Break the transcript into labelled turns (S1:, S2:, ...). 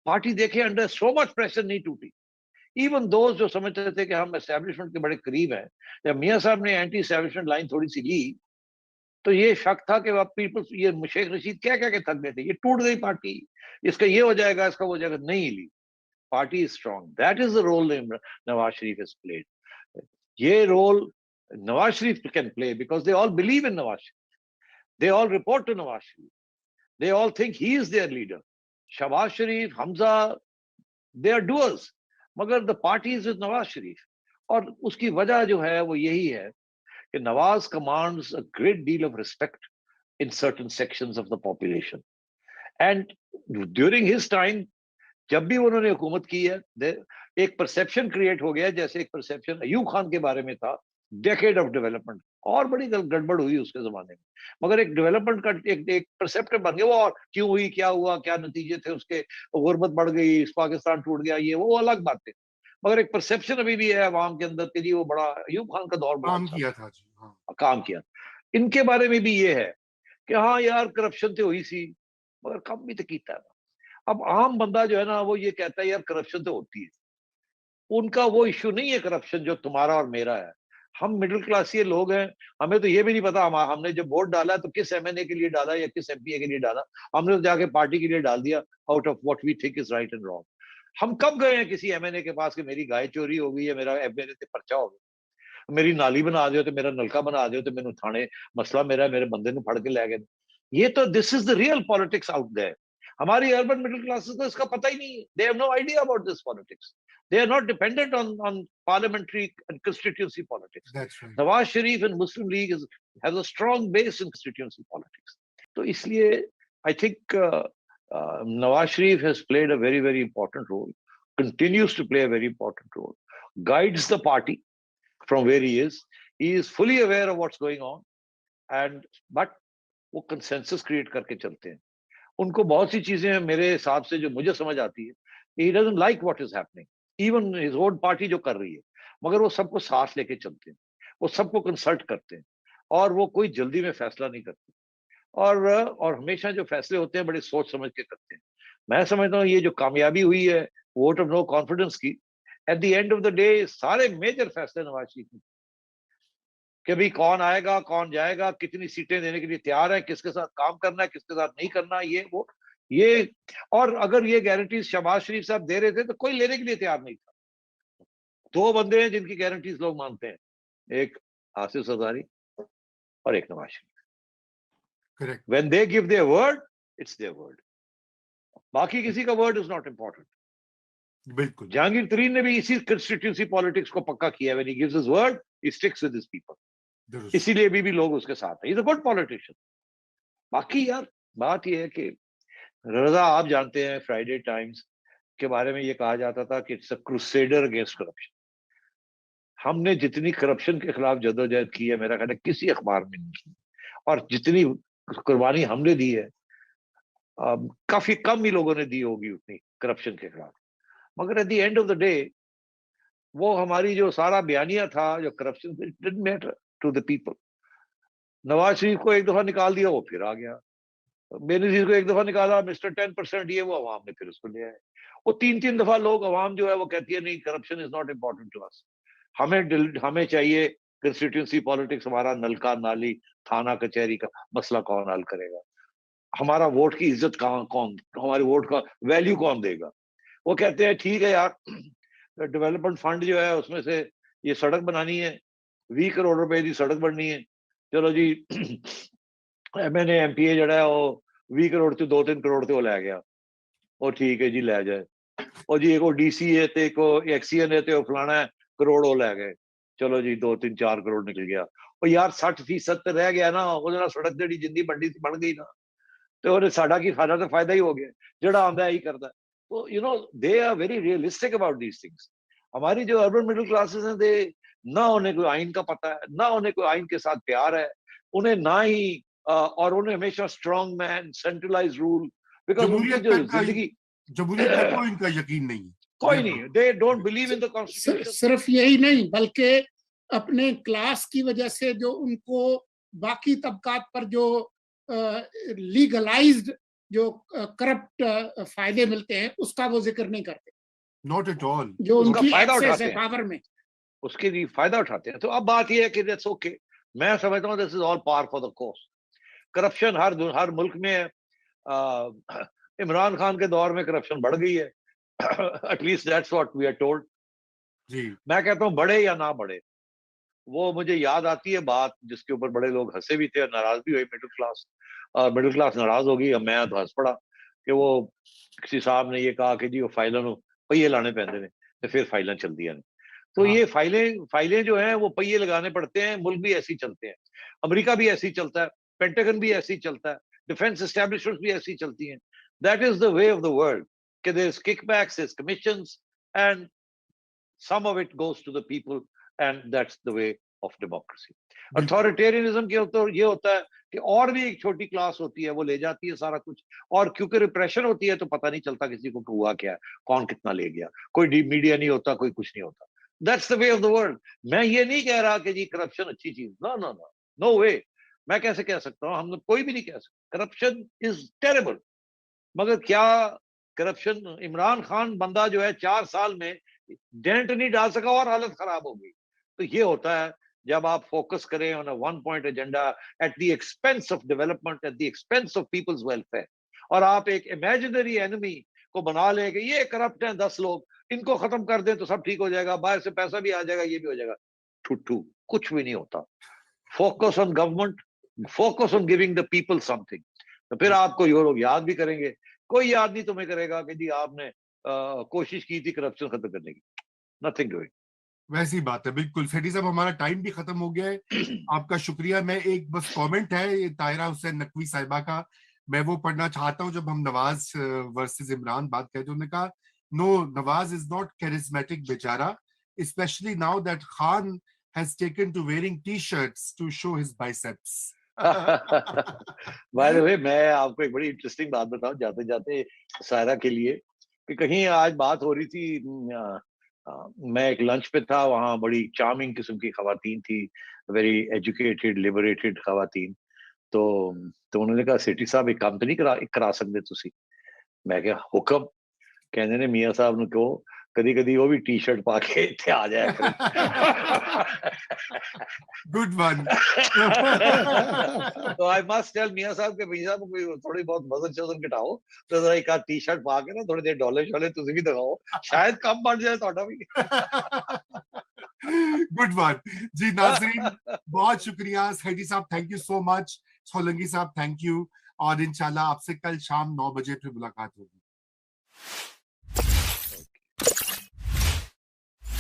S1: Party देखे under so much pressure नहीं टूटी। इवन दोस्त जो समझते थे कि हम एस्टेब्लिशमेंट के बड़े करीब हैं, जब मियां साहब ने एंटी एस्टेब्लिशमेंट लाइन थोड़ी सी ली तो ये शक था कि पीपल, ये शेख रशीद क्या क्या के थक गए थे, ये टूट गई पार्टी, इसका ये हो जाएगा, इसका वो हो जाएगा। नहीं ली, party is strong. That is the role Nawaz Sharif has played. ये role Nawaz Sharif can play because they all believe in Nawaz Sharif, they all report to Nawaz Sharif, they all think he is their leader. Shahbaz Sharif, Hamza, they are doers, मगर the party is with Nawaz Sharif. और उसकी वजह जो है वो यही है कि Nawaz commands a great deal of respect in certain sections of the population. And during his time, जब भी उन्होंने हुकूमत की है, एक परसेप्शन क्रिएट हो गया, जैसे एक परसेप्शन अयूब खान के बारे में था, डेकेड ऑफ डेवलपमेंट, और बड़ी गड़बड़ हुई उसके जमाने में, मगर एक डेवलपमेंट का एक परसेप्ट बन गया। वो और क्यों हुई, क्या हुआ, क्या नतीजे थे उसके, गुर्बत बढ़ गई, पाकिस्तान टूट गया, ये वो अलग बात है, मगर एक परसेप्शन अभी भी है अवाम के अंदर के लिए वो बड़ा, अयूब खान का दौर बड़ा
S2: काम किया था जी, हाँ
S1: काम किया। इनके बारे में भी ये है कि हाँ यार करप्शन तो हुई सी, मगर कम भी तो कीता है। अब आम बंदा जो है ना वो ये कहता है यार करप्शन तो होती है, उनका वो इश्यू नहीं है करप्शन जो तुम्हारा और मेरा है। हम मिडिल क्लास ये लोग हैं, हमें तो ये भी नहीं पता हमने जब वोट डाला तो किस एमएनए के लिए डाला या किस एमपीए के लिए डाला, हमने तो जाके पार्टी के लिए डाल दिया out of what we think is right and wrong. हम कब गए हैं किसी एमएनए के पास कि मेरी गाय चोरी हो गई या मेरा एमएनए से पर्चा हो गया, मेरी नाली बना दियो तो मेरा नलका बना दियो तो मैंने थाने मसला मेरा मेरे बंदे ने फड़ के ले गए। ये तो this is the real politics out there. हमारी अर्बन मिडिल क्लासेस को इसका पता ही नहीं है, they have no idea about this politics, they are not dependent on parliamentary and constituency politics.
S2: That's right.
S1: Nawaz Sharif and Muslim League has a strong base in constituency politics. तो इसलिए I think Nawaz Sharif has played a very very important role, continues to play a very important role, guides the party from where he is. He is fully aware of what's going on, and but वो consensus create करके चलते हैं। उनको बहुत सी चीजें मेरे हिसाब से जो मुझे समझ आती है, he doesn't like what is happening, even his own party जो कर रही है, मगर वो सबको साथ लेके चलते हैं, वो सबको कंसल्ट करते हैं, और वो कोई जल्दी में फैसला नहीं करते, और हमेशा जो फैसले होते हैं बड़े सोच समझ के करते हैं। मैं समझता हूँ ये जो कामयाबी हुई है वोट ऑफ नो कॉन्फिडेंस की, eight the end of the day सारे मेजर फैसले नवाज शरीफ ने कि भाई कौन आएगा कौन जाएगा, कितनी सीटें देने के लिए तैयार है, किसके साथ काम करना है किसके साथ नहीं करना, ये वो ये। और अगर ये गारंटीज शहबाज शरीफ साहब दे रहे थे तो कोई लेने के लिए तैयार नहीं था। दो बंदे हैं जिनकी गारंटीज लोग मानते हैं, एक आसिफ जरदारी और एक Nawaz Sharif.
S2: Correct.
S1: When they give their word, it's their word, बाकी किसी का वर्ड इज नॉट इंपॉर्टेंट।
S2: बिल्कुल।
S1: जहांगीर तरीन ने भी इसी कंस्टिट्यूंसी पॉलिटिक्स को पक्का किया, when he gives his word he sticks with his people, इसीलिए भी लोग उसके साथ हैं। He is a good politician. बाकी यार बात ये है कि रजा, आप जानते हैं फ्राइडे टाइम्स के बारे में ये कहा जाता था कि it's a crusader against corruption. हमने जितनी करप्शन के खिलाफ जदोजहद की है मेरा ख्याल है किसी अखबार में नहीं की, और जितनी कुर्बानी हमने दी है काफी कम ही लोगों ने दी होगी उतनी करप्शन के खिलाफ। मगर at the end of the day वो हमारी जो सारा बयानिया था जो corruption, it didn't matter to the people. Nawaz Sharif को एक दफा निकाल दिया वो फिर आ गया, बेनजीर को एक दफा निकाला मिस्टर 10% ये, वो अवाम ने फिर उसको ले आए। वो तीन दफा लोग अवाम जो है वो कहती है नहीं corruption is not important to us, हमें चाहिए कंस्टिट्यूंसी पॉलिटिक्स, हमारा नलका नाली थाना कचहरी का मसला कौन हल करेगा, हमारा वोट की इज्जत कौन, हमारे वोट का वैल्यू कौन देगा। वो कहते हैं ठीक है यार डेवलपमेंट फंड जो है उसमें से ये सड़क बनानी है, 20 करोड़ रुपए की सड़क बननी है, चलो जी मैंने एमपीए जड़ा है वो 20 करोड़ से 2-3 करोड़ से वो लै गया, वो ठीक है जी लै जाए, और जी एक डीसी है तो एक एक्सीएन है तो फलाना है करोड़ वो लै गए, चलो जी 2-3-4 करोड़ निकल गया। और यार 60% तो रह गया ना, वो सड़क जी जिंदी बंडी बन गई ना, तो साडा की साडा तो फायदा ही हो गया, जड़ा आंदा ही करता। तो you know they are very realistic about these things. हमारी जो अर्बन मिडिल क्लासेस हैं, दे ना उन्हें कोई आइन का पता है, ना उन्हें कोई आइन के साथ प्यार है, उन्हें ना ही और उन्हें हमेशा strong man centralize rule, because उनकी जो जिंदगी
S2: जमहूरियत पर कोई इनका यकीन नहीं है,
S1: कोई नहीं, they don't believe in the constitution.
S3: सिर्फ यही नहीं बल्कि अपने क्लास की वजह से जो उनको बाकी तबकात पर जो लीगलाइज्ड جو کرپٹ فائدے ملتے ہیں اس کا وہ ذکر نہیں کرتے.
S2: Not at all.
S3: جو ان
S1: اس کا
S3: کی
S1: فائدہ
S3: ایکسیس
S1: اٹھاتے
S3: ہے
S1: ہیں.
S3: پاور میں.
S1: اس کے لیے فائدہ اٹھاتے ہیں. تو اب بات یہ ہے کہ دیٹس اوکے. میں سمجھتا ہوں دس از آل پار فار دا کورس. کرپشن ہر ملک میں ہے. عمران خان کے دور میں کرپشن بڑھ گئی ہے. At least that's what we are told.
S2: جی
S1: میں کہتا ہوں بڑھے یا نہ بڑھے, وہ مجھے یاد آتی ہے بات جس کے اوپر بڑے لوگ ہنسے بھی تھے اور ناراض بھی ہوئے مڈل کلاس. اور مڈل کلاس ناراض ہو گئی. اور میں تو ہنس پڑا کہ وہ کسی صاحب نے یہ کہا کہ جی وہ فائلوں پہیے لانے پہنتے ہیں تو پھر فائلیں چل دیا. تو یہ فائلیں جو ہیں وہ پہیے لگانے پڑتے ہیں. ملک بھی ایسے ہی چلتے ہیں. امریکہ بھی ایسے ہی چلتا ہے. پینٹاگن بھی ایسے ہی چلتا ہے. ڈیفینس اسٹیبلشمنٹ بھی ایسی چلتی ہیں. That is the way of the world کہ there is kickbacks, there is commissions, and some of it goes to the people, and that's the way of democracy. Authoritarianism کے تو یہ ہوتا ہے کہ اور بھی ایک چھوٹی کلاس ہوتی ہے, وہ لے جاتی ہے سارا کچھ, اور کیونکہ ریپریشن ہوتی ہے تو پتہ نہیں چلتا کسی کو کہ ہوا کیا ہے, کون کتنا لے گیا, کوئی میڈیا نہیں ہوتا, کوئی کچھ نہیں ہوتا. That's the way of the world. میں یہ نہیں کہہ رہا کہ جی کرپشن اچھی چیز, no way. میں کیسے کہہ سکتا ہوں, ہم کوئی بھی نہیں کہہ سکتا. کرپشن از ٹیریبل. مگر کیا کرپشن, عمران خان بندہ جو ہے 4 سال میں ڈینٹ نہیں ڈال سکا اور حالت خراب ہو گئی. تو یہ ہوتا ہے جب آپ فوکس کریں on a one point agenda at the expense of development, at the expense of people's welfare, اور آپ ایک imaginary enemy کو بنا لیں کہ یہ کرپٹ ہیں 10 لوگ, ان کو ختم کر دیں تو سب ٹھیک ہو جائے گا, باہر سے پیسہ بھی آ جائے گا, یہ بھی ہو جائے گا. ٹھٹو, کچھ بھی نہیں ہوتا. Focus on government, focus on giving the people some thing. تو پھر آپ کو یہ لوگ یاد بھی کریں گے. کوئی یاد نہیں تمہیں کرے گا کہ جی آپ نے کوشش کی تھی کرپشن ختم کرنے کی. Nothing doing.
S2: ویسی بات ہے. بالکل سیٹھی صاحب, ہمارا ٹائم بھی ختم ہو گیا ہے. آپ کا شکریہ. میں ایک بس کامنٹ ہے طاہرہ حسین نقوی صاحبہ کا, میں وہ پڑھنا چاہتا ہوں. جب ہم نواز ورسز عمران بات کرتے, انہوں نے کہا نو, نواز از ناٹ charismatic بیچارہ, especially now that Khan has taken to wearing t-shirts to show his biceps.
S1: By the way, میں آپ کو ایک بڑی انٹرسٹنگ بات بتاؤں جاتے جاتے سائرہ کے لیے, کہ کہیں آج بات ہو رہی تھی, میں ایک لنچ پہ تھا, وہاں بڑی چارمنگ قسم کی خواتین تھی, ویری ایجوکیٹڈ لبریٹڈ خواتین. تو انہوں نے کہا سیٹھی صاحب ایک کام تو نہیں کرا سکتے تسی. میں کہا حکم. کہنے نے میاں صاحب نے کہو کدی کدی وہ بھی ٹی شرٹ پا کے اتنے آ جایا کریں.
S2: Good one.
S1: تو آئی مسٹ ٹیل میاں صاحب کہ میاں صاحب کوئی تھوڑی بہت وزن شزن گھٹاؤ, تو ذرا ایک ٹی شرٹ پا کے نا تھوڑی دیر ڈولے شولے تسی بھی دکھاؤ, شاید کم بڑھ جائے تھوڑا بھی.
S2: Good one. جی ناظرین بہت شکریہ. سیٹھی صاحب تھینک یو سو مچ. سولنگی صاحب تھینک یو. اور انشاءاللہ آپ سے کل شام 9 بجے پھر ملاقات ہوگی.